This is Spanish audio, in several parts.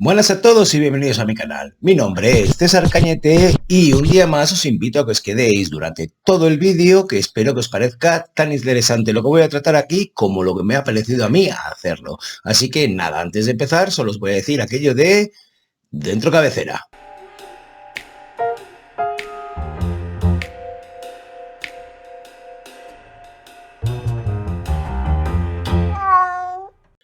Buenas a todos y bienvenidos a mi canal. Mi nombre es César Cañete y un día más os invito a que os quedéis durante todo el vídeo, que espero que os parezca tan interesante lo que voy a tratar aquí como lo que me ha parecido a mí hacerlo. Así que nada, antes de empezar solo os voy a decir aquello de dentro cabecera.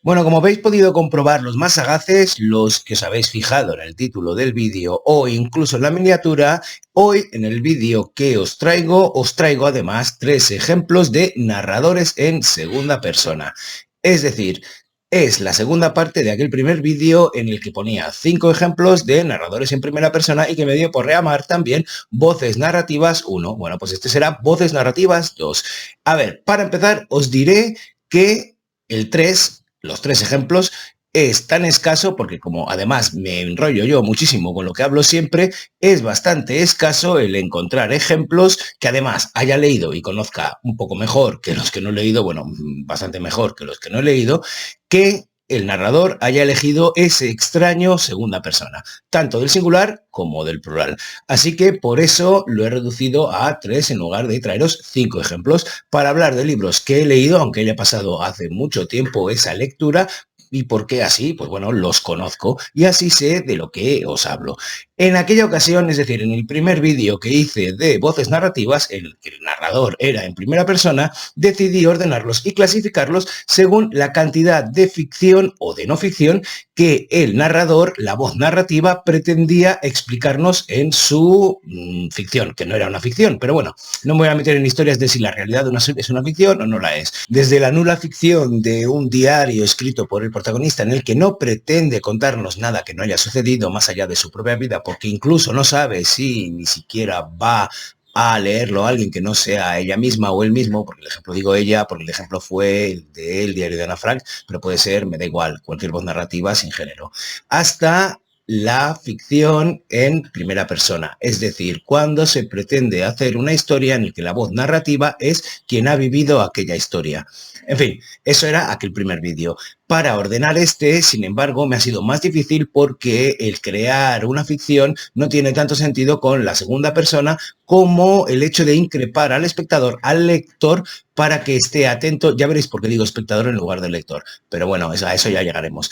Bueno, como habéis podido comprobar los más sagaces, los que os habéis fijado en el título del vídeo o incluso en la miniatura, hoy en el vídeo que os traigo además 3 ejemplos de narradores en segunda persona. Es decir, es la segunda parte de aquel primer vídeo en el que ponía 5 ejemplos de narradores en primera persona y que me dio por llamar también Voces Narrativas 1. Bueno, pues este será Voces Narrativas 2. A ver, para empezar os diré que los tres ejemplos es tan escaso porque como además me enrollo yo muchísimo con lo que hablo siempre, es bastante escaso el encontrar ejemplos que además haya leído y conozca un poco mejor que los que no he leído, bueno, bastante mejor que los que no he leído, que el narrador haya elegido ese extraño segunda persona, tanto del singular como del plural. Así que por eso lo he reducido a 3 en lugar de traeros 5 ejemplos para hablar de libros que he leído, aunque haya pasado hace mucho tiempo esa lectura. ¿Y por qué así? Pues bueno, los conozco y así sé de lo que os hablo. En aquella ocasión, es decir, en el primer vídeo que hice de voces narrativas, en el que el narrador era en primera persona, decidí ordenarlos y clasificarlos según la cantidad de ficción o de no ficción que el narrador, la voz narrativa, pretendía explicarnos en su ficción, que no era una ficción, pero bueno, no me voy a meter en historias de si la realidad es una ficción o no la es. Desde la nula ficción de un diario escrito por el protagonista en el que no pretende contarnos nada que no haya sucedido más allá de su propia vida, porque incluso no sabe si ni siquiera va a leerlo a alguien que no sea ella misma o él mismo, porque el ejemplo digo ella, porque el ejemplo fue el del diario de Ana Frank, pero puede ser, me da igual, cualquier voz narrativa sin género. Hasta la ficción en primera persona, es decir, cuando se pretende hacer una historia en la que la voz narrativa es quien ha vivido aquella historia. En fin, eso era aquel primer vídeo. Para ordenar este, sin embargo, me ha sido más difícil porque el crear una ficción no tiene tanto sentido con la segunda persona como el hecho de increpar al espectador, al lector, para que esté atento. Ya veréis por qué digo espectador en lugar de lector, pero bueno, a eso ya llegaremos.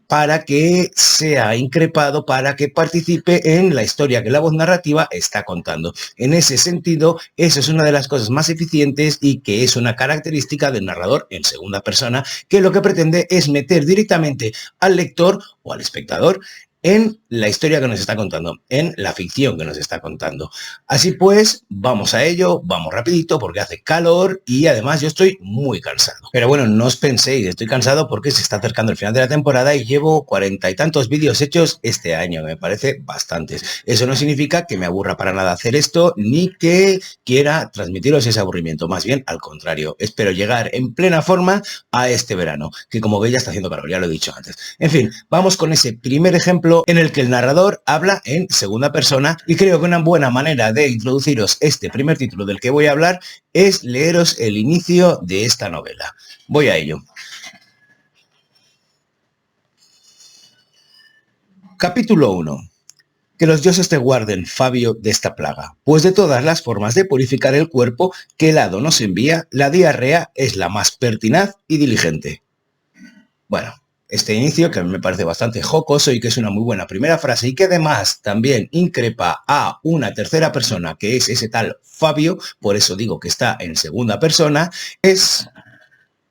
Para que sea increpado, para que participe en la historia que la voz narrativa está contando. En ese sentido, esa es una de las cosas más eficientes y que es una característica del narrador en segunda persona, que lo que pretende es meter directamente al lector o al espectador en la historia que nos está contando, en la ficción que nos está contando. Así pues, vamos a ello, vamos rapidito porque hace calor y además yo estoy muy cansado. Pero bueno, no os penséis, estoy cansado porque se está acercando el final de la temporada y llevo 40 y tantos vídeos hechos este año, me parece bastantes. Eso no significa que me aburra para nada hacer esto, ni que quiera transmitiros ese aburrimiento, más bien al contrario. Espero llegar en plena forma a este verano, que como veis ya está haciendo calor, ya lo he dicho antes. En fin, vamos con ese primer ejemplo en el que el narrador habla en segunda persona y creo que una buena manera de introduciros este primer título del que voy a hablar es leeros el inicio de esta novela. Voy a ello. Capítulo 1. Que los dioses te guarden, Fabio, de esta plaga, pues de todas las formas de purificar el cuerpo que el hado nos envía, la diarrea es la más pertinaz y diligente. Bueno, este inicio que a mí me parece bastante jocoso y que es una muy buena primera frase y que además también increpa a una tercera persona que es ese tal Fabio, por eso digo que está en segunda persona, es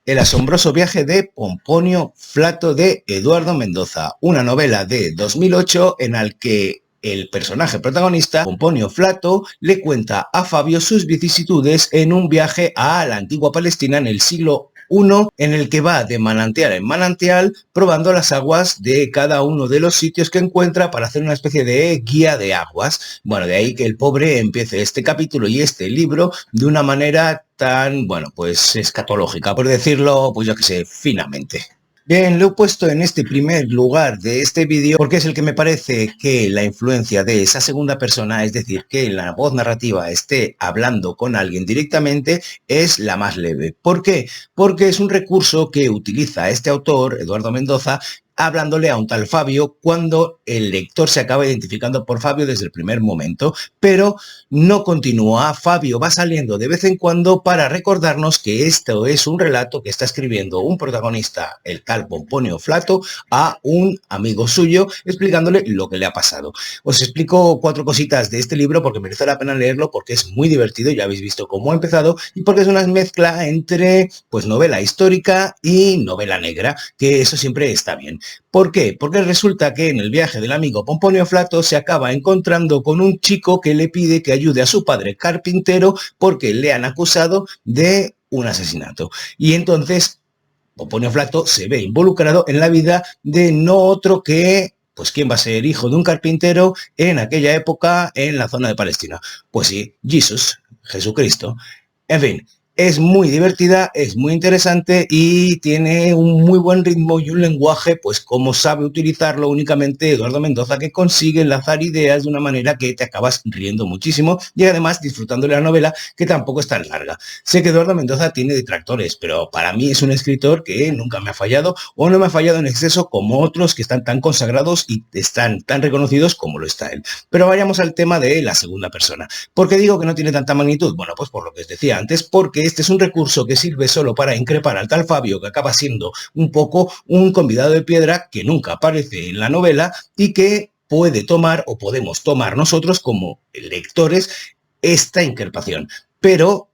El asombroso viaje de Pomponio Flato de Eduardo Mendoza, una novela de 2008 en la que el personaje protagonista, Pomponio Flato, le cuenta a Fabio sus vicisitudes en un viaje a la antigua Palestina en el siglo I, en el que va de manantial en manantial probando las aguas de cada uno de los sitios que encuentra para hacer una especie de guía de aguas. Bueno, de ahí que el pobre empiece este capítulo y este libro de una manera tan, bueno, pues escatológica, por decirlo, pues yo que sé, finamente. Bien, lo he puesto en este primer lugar de este vídeo porque es el que me parece que la influencia de esa segunda persona, es decir, que la voz narrativa esté hablando con alguien directamente, es la más leve. ¿Por qué? Porque es un recurso que utiliza este autor, Eduardo Mendoza, hablándole a un tal Fabio cuando el lector se acaba identificando por Fabio desde el primer momento, pero no continúa. Fabio va saliendo de vez en cuando para recordarnos que esto es un relato que está escribiendo un protagonista, el tal Pomponio Flato, a un amigo suyo, explicándole lo que le ha pasado. Os explico 4 cositas de este libro porque merece la pena leerlo, porque es muy divertido, ya habéis visto cómo ha empezado, y porque es una mezcla entre pues novela histórica y novela negra, que eso siempre está bien. ¿Por qué? Porque resulta que en el viaje del amigo Pomponio Flato se acaba encontrando con un chico que le pide que ayude a su padre carpintero porque le han acusado de un asesinato. Y entonces Pomponio Flato se ve involucrado en la vida de no otro que, pues, ¿quién va a ser hijo de un carpintero en aquella época en la zona de Palestina? Pues sí, Jesús, Jesucristo. En fin, es muy divertida, es muy interesante y tiene un muy buen ritmo y un lenguaje, pues como sabe utilizarlo únicamente Eduardo Mendoza, que consigue enlazar ideas de una manera que te acabas riendo muchísimo y además disfrutando de la novela, que tampoco es tan larga. Sé que Eduardo Mendoza tiene detractores, pero para mí es un escritor que nunca me ha fallado, o no me ha fallado en exceso como otros que están tan consagrados y están tan reconocidos como lo está él. Pero vayamos al tema de la segunda persona. ¿Por qué digo que no tiene tanta magnitud? Bueno, pues por lo que os decía antes, porque este es un recurso que sirve solo para increpar al tal Fabio, que acaba siendo un poco un convidado de piedra que nunca aparece en la novela y que puede tomar o podemos tomar nosotros como lectores esta increpación. Pero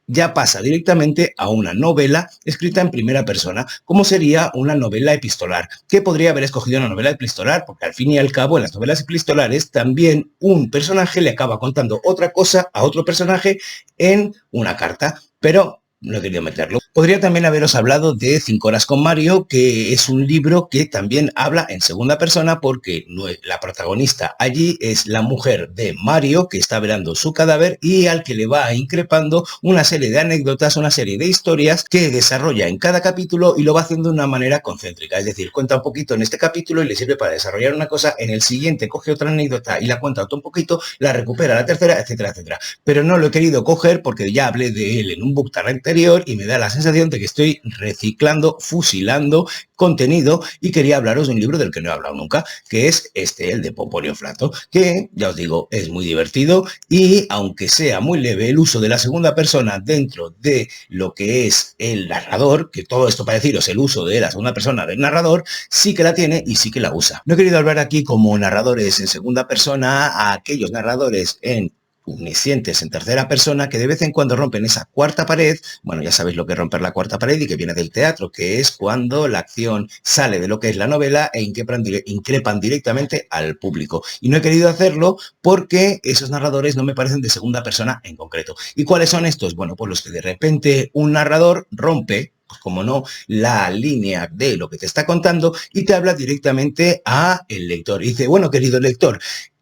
ya pasa directamente a una novela escrita en primera persona, como sería una novela epistolar. ¿Qué podría haber escogido una novela epistolar? Porque al fin y al cabo en las novelas epistolares también un personaje le acaba contando otra cosa a otro personaje en una carta, pero no he querido meterlo. Podría también haberos hablado de 5 horas con Mario, que es un libro que también habla en segunda persona porque la protagonista allí es la mujer de Mario, que está velando su cadáver y al que le va increpando una serie de anécdotas, una serie de historias que desarrolla en cada capítulo y lo va haciendo de una manera concéntrica. Es decir, cuenta un poquito en este capítulo y le sirve para desarrollar una cosa, en el siguiente coge otra anécdota y la cuenta otro un poquito, la recupera la tercera, etcétera, etcétera. Pero no lo he querido coger porque ya hablé de él en un booktar anterior y me da la sensación de que estoy reciclando, fusilando contenido y quería hablaros de un libro del que no he hablado nunca, que es este, el de Pomponio Flato, que ya os digo, es muy divertido y aunque sea muy leve el uso de la segunda persona dentro de lo que es el narrador, que todo esto para deciros el uso de la segunda persona del narrador, sí que la tiene y sí que la usa. No he querido hablar aquí como narradores en segunda persona a aquellos narradores en omniscientes en tercera persona que de vez en cuando rompen esa cuarta pared. Bueno, ya sabéis lo que es romper la cuarta pared y que viene del teatro, que es cuando la acción sale de lo que es la novela e increpan directamente al público. Y no he querido hacerlo porque esos narradores no me parecen de segunda persona en concreto. ¿Y cuáles son estos? Bueno, pues los que de repente un narrador rompe, pues como no, la línea de lo que te está contando y te habla directamente a el lector. Y dice, bueno, querido lector,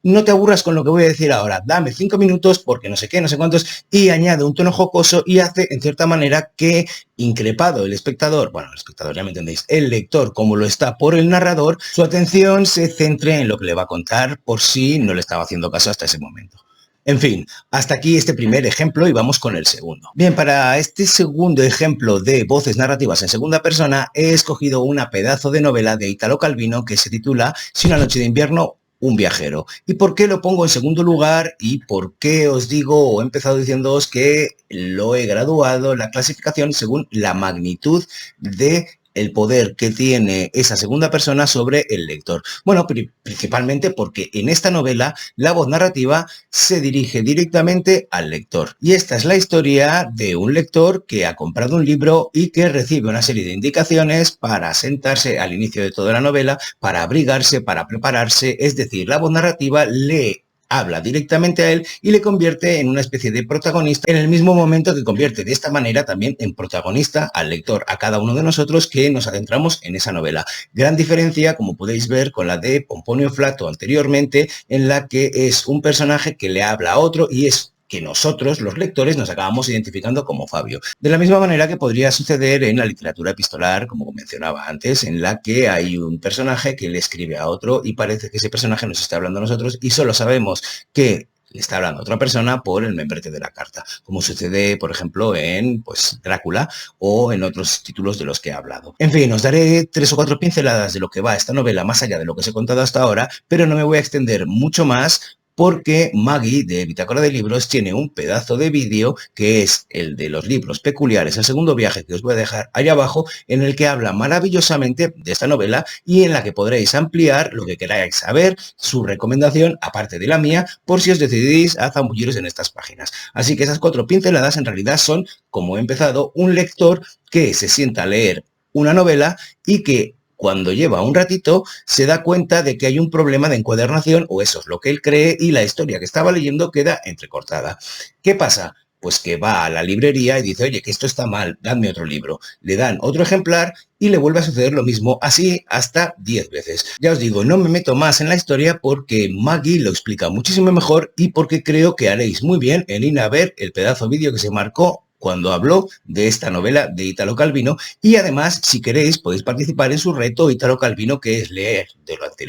no te aburras con lo que voy a decir ahora, dame 5 minutos porque no sé qué, no sé cuántos, y añade un tono jocoso y hace en cierta manera que increpado el espectador, bueno, el espectador ya me entendéis, el lector como lo está por el narrador, su atención se centre en lo que le va a contar por si no le estaba haciendo caso hasta ese momento. En fin, hasta aquí este primer ejemplo y vamos con el segundo. Bien, para este segundo ejemplo de voces narrativas en segunda persona he escogido una pedazo de novela de Italo Calvino que se titula Si una noche de invierno, un viajero. ¿Y por qué lo pongo en segundo lugar? ¿Y por qué os digo o he empezado diciéndoos que lo he graduado en la clasificación según la magnitud de el poder que tiene esa segunda persona sobre el lector? Bueno, principalmente porque en esta novela la voz narrativa se dirige directamente al lector. Y esta es la historia de un lector que ha comprado un libro y que recibe una serie de indicaciones para sentarse al inicio de toda la novela, para abrigarse, para prepararse. Es decir, la voz narrativa le habla directamente a él y le convierte en una especie de protagonista en el mismo momento que convierte de esta manera también en protagonista al lector, a cada uno de nosotros que nos adentramos en esa novela. Gran diferencia, como podéis ver, con la de Pomponio Flato anteriormente, en la que es un personaje que le habla a otro y es que nosotros, los lectores, nos acabamos identificando como Fabio. De la misma manera que podría suceder en la literatura epistolar, como mencionaba antes, en la que hay un personaje que le escribe a otro y parece que ese personaje nos está hablando a nosotros y solo sabemos que le está hablando a otra persona por el membrete de la carta, como sucede, por ejemplo, en pues, Drácula o en otros títulos de los que he hablado. En fin, os daré 3 o 4 pinceladas de lo que va esta novela, más allá de lo que os he contado hasta ahora, pero no me voy a extender mucho más porque Maggie de Bitácora de Libros tiene un pedazo de vídeo que es el de los libros peculiares, el segundo viaje que os voy a dejar ahí abajo, en el que habla maravillosamente de esta novela y en la que podréis ampliar lo que queráis saber, su recomendación, aparte de la mía, por si os decidís a zambulliros en estas páginas. Así que esas 4 pinceladas en realidad son, como he empezado, un lector que se sienta a leer una novela y que cuando lleva un ratito se da cuenta de que hay un problema de encuadernación, o eso es lo que él cree, y la historia que estaba leyendo queda entrecortada. ¿Qué pasa? Pues que va a la librería y dice, oye, que esto está mal, dadme otro libro. Le dan otro ejemplar y le vuelve a suceder lo mismo, así hasta 10 veces. Ya os digo, no me meto más en la historia porque Maggie lo explica muchísimo mejor y porque creo que haréis muy bien en ir a ver el pedazo vídeo que se marcó cuando habló de esta novela de Italo Calvino, y además, si queréis, podéis participar en su reto Italo Calvino, que es leer durante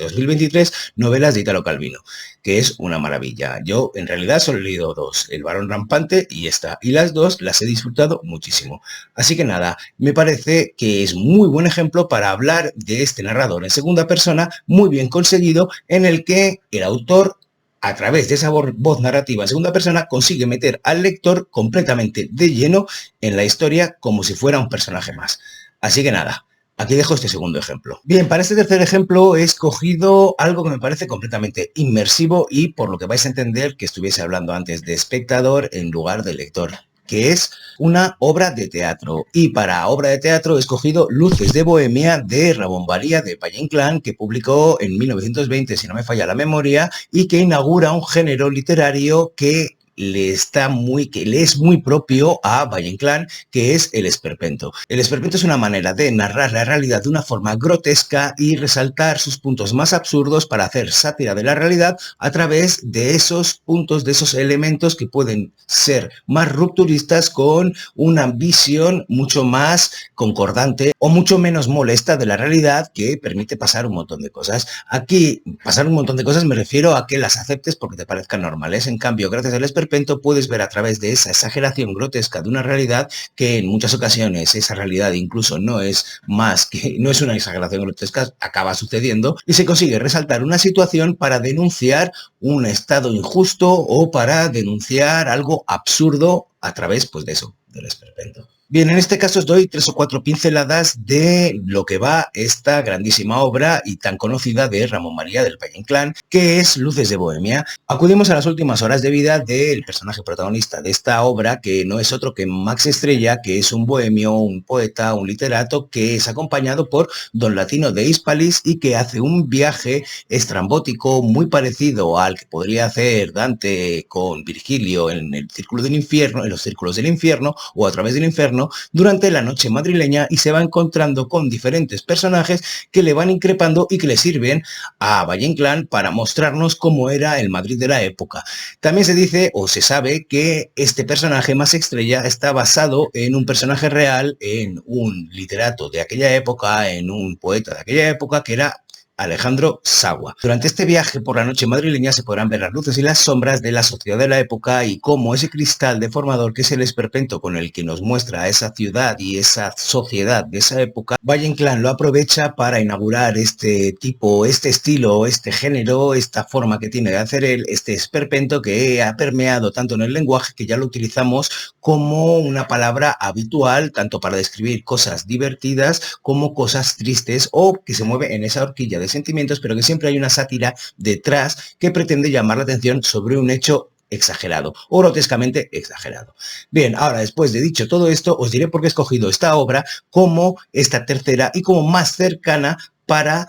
2023 novelas de Italo Calvino, que es una maravilla. Yo en realidad solo he leído 2, El varón rampante y esta, y las 2 las he disfrutado muchísimo. Así que nada, me parece que es muy buen ejemplo para hablar de este narrador en segunda persona, muy bien conseguido, en el que el autor, a través de esa voz narrativa en segunda persona, consigue meter al lector completamente de lleno en la historia como si fuera un personaje más. Así que nada, aquí dejo este segundo ejemplo. Bien, para este tercer ejemplo he escogido algo que me parece completamente inmersivo y por lo que vais a entender que estuviese hablando antes de espectador en lugar de lector, que es una obra de teatro. Y para obra de teatro he escogido Luces de Bohemia de Ramón Baría de Valle Inclán, que publicó en 1920, si no me falla la memoria, y que inaugura un género literario que le es muy propio a Valle Inclán, que es el esperpento. El esperpento es una manera de narrar la realidad de una forma grotesca y resaltar sus puntos más absurdos para hacer sátira de la realidad a través de esos puntos, de esos elementos que pueden ser más rupturistas con una visión mucho más concordante o mucho menos molesta de la realidad, que permite pasar un montón de cosas. Aquí, pasar un montón de cosas me refiero a que las aceptes porque te parezcan normales. En cambio, gracias al esperpento puedes ver a través de esa exageración grotesca de una realidad que en muchas ocasiones esa realidad incluso no es una exageración grotesca, acaba sucediendo, y se consigue resaltar una situación para denunciar un estado injusto o para denunciar algo absurdo a través, pues, de eso, del esperpento. Bien, en este caso os doy 3 o 4 pinceladas de lo que va esta grandísima obra y tan conocida de Ramón María del Valle Inclán, que es Luces de Bohemia. Acudimos a las últimas horas de vida del personaje protagonista de esta obra, que no es otro que Max Estrella, que es un bohemio, un poeta, un literato, que es acompañado por Don Latino de Hispalis y que hace un viaje estrambótico muy parecido al que podría hacer Dante con Virgilio en el Círculo del Infierno, en los Círculos del Infierno o a través del infierno, durante la noche madrileña, y se va encontrando con diferentes personajes que le van increpando y que le sirven a Valle Inclán para mostrarnos cómo era el Madrid de la época. También se dice o se sabe que este personaje Max Estrella está basado en un personaje real, en un literato de aquella época, en un poeta de aquella época, que era Alejandro Sagua. Durante este viaje por la noche madrileña se podrán ver las luces y las sombras de la sociedad de la época y cómo ese cristal deformador que es el esperpento con el que nos muestra esa ciudad y esa sociedad de esa época, Valle Inclán lo aprovecha para inaugurar este tipo, este estilo, este género, esta forma que tiene de hacer él, este esperpento que ha permeado tanto en el lenguaje que ya lo utilizamos como una palabra habitual, tanto para describir cosas divertidas como cosas tristes o que se mueve en esa horquilla de sentimientos, pero que siempre hay una sátira detrás que pretende llamar la atención sobre un hecho exagerado o grotescamente exagerado. Bien, ahora después de dicho todo esto, os diré por qué he escogido esta obra como esta tercera y como más cercana para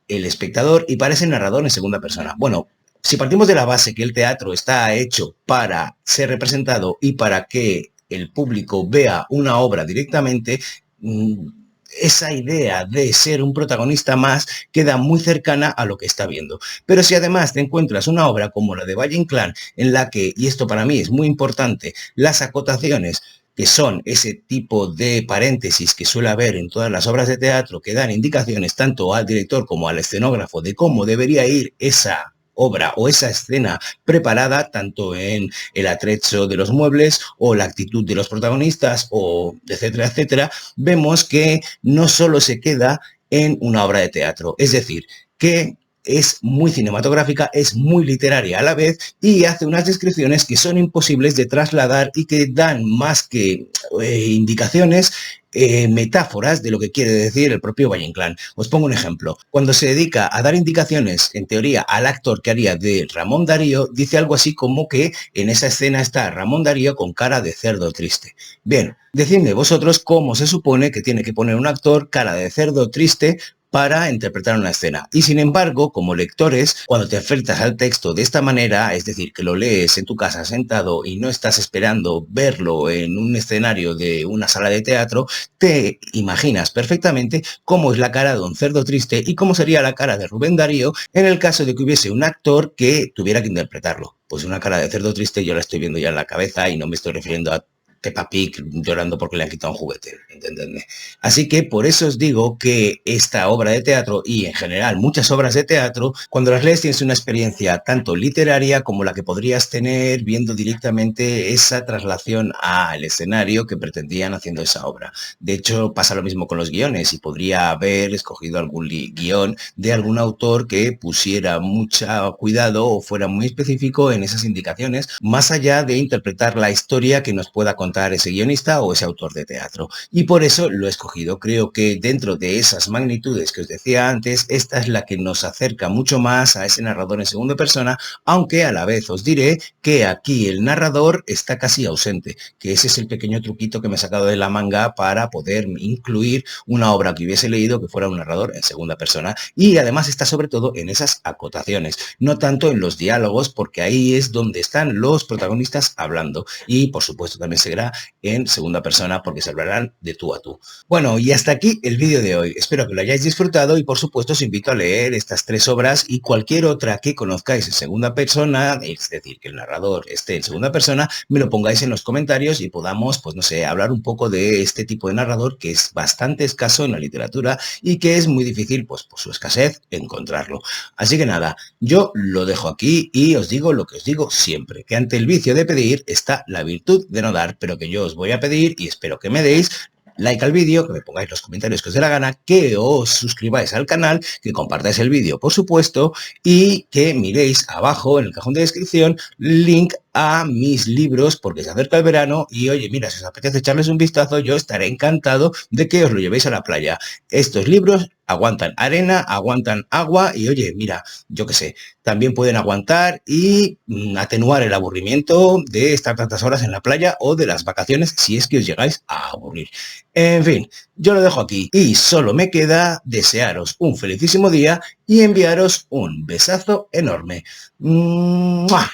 el espectador y para ese narrador en segunda persona. Bueno, si partimos de la base que el teatro está hecho para ser representado y para que el público vea una obra directamente, esa idea de ser un protagonista más queda muy cercana a lo que está viendo. Pero si además te encuentras una obra como la de Valle Inclán, en la que, y esto para mí es muy importante, las acotaciones, que son ese tipo de paréntesis que suele haber en todas las obras de teatro, que dan indicaciones tanto al director como al escenógrafo de cómo debería ir esa obra o esa escena preparada, tanto en el atrecho de los muebles o la actitud de los protagonistas o etcétera, etcétera, vemos que no solo se queda en una obra de teatro, es decir, que es muy cinematográfica, es muy literaria a la vez y hace unas descripciones que son imposibles de trasladar y que dan más que indicaciones, metáforas de lo que quiere decir el propio Valle Inclán. Os pongo un ejemplo. Cuando se dedica a dar indicaciones, en teoría, al actor que haría de Ramón Darío, dice algo así como que en esa escena está Ramón Darío con cara de cerdo triste. Bien, decidme vosotros cómo se supone que tiene que poner un actor cara de cerdo triste para interpretar una escena. Y sin embargo, como lectores, cuando te enfrentas al texto de esta manera, es decir, que lo lees en tu casa sentado y no estás esperando verlo en un escenario de una sala de teatro, te imaginas perfectamente cómo es la cara de un cerdo triste y cómo sería la cara de Rubén Darío en el caso de que hubiese un actor que tuviera que interpretarlo. Pues una cara de cerdo triste yo la estoy viendo ya en la cabeza y no me estoy refiriendo a Peppa Pig llorando porque le han quitado un juguete, ¿entendedme? Así que por eso os digo que esta obra de teatro y en general muchas obras de teatro, cuando las lees tienes una experiencia tanto literaria como la que podrías tener viendo directamente esa traslación al escenario que pretendían haciendo esa obra. De hecho, pasa lo mismo con los guiones y podría haber escogido algún guión de algún autor que pusiera mucho cuidado o fuera muy específico en esas indicaciones, más allá de interpretar la historia que nos pueda contar ese guionista o ese autor de teatro. Y por eso lo he escogido. Creo que dentro de esas magnitudes que os decía antes, esta es la que nos acerca mucho más a ese narrador en segunda persona, aunque a la vez os diré que aquí el narrador está casi ausente, que ese es el pequeño truquito que me he sacado de la manga para poder incluir una obra que hubiese leído que fuera un narrador en segunda persona, y además está sobre todo en esas acotaciones, no tanto en los diálogos, porque ahí es donde están los protagonistas hablando, y por supuesto también se en segunda persona porque se hablarán de tú a tú. Bueno, y hasta aquí el vídeo de hoy. Espero que lo hayáis disfrutado y por supuesto os invito a leer estas 3 obras y cualquier otra que conozcáis en segunda persona, es decir, que el narrador esté en segunda persona, me lo pongáis en los comentarios y podamos, pues no sé, hablar un poco de este tipo de narrador que es bastante escaso en la literatura y que es muy difícil, pues por su escasez, encontrarlo. Así que nada, yo lo dejo aquí y os digo lo que os digo siempre, que ante el vicio de pedir está la virtud de no dar, pero que yo os voy a pedir y espero que me deis like al vídeo, que me pongáis los comentarios que os dé la gana, que os suscribáis al canal, que compartáis el vídeo, por supuesto, y que miréis abajo en el cajón de descripción link a mis libros, porque se acerca el verano y oye, mira, si os apetece echarles un vistazo, yo estaré encantado de que os lo llevéis a la playa. Estos libros aguantan arena, aguantan agua y oye, mira, yo qué sé, también pueden aguantar y atenuar el aburrimiento de estar tantas horas en la playa o de las vacaciones si es que os llegáis a aburrir. En fin, yo lo dejo aquí y solo me queda desearos un felicísimo día y enviaros un besazo enorme. ¡Mua!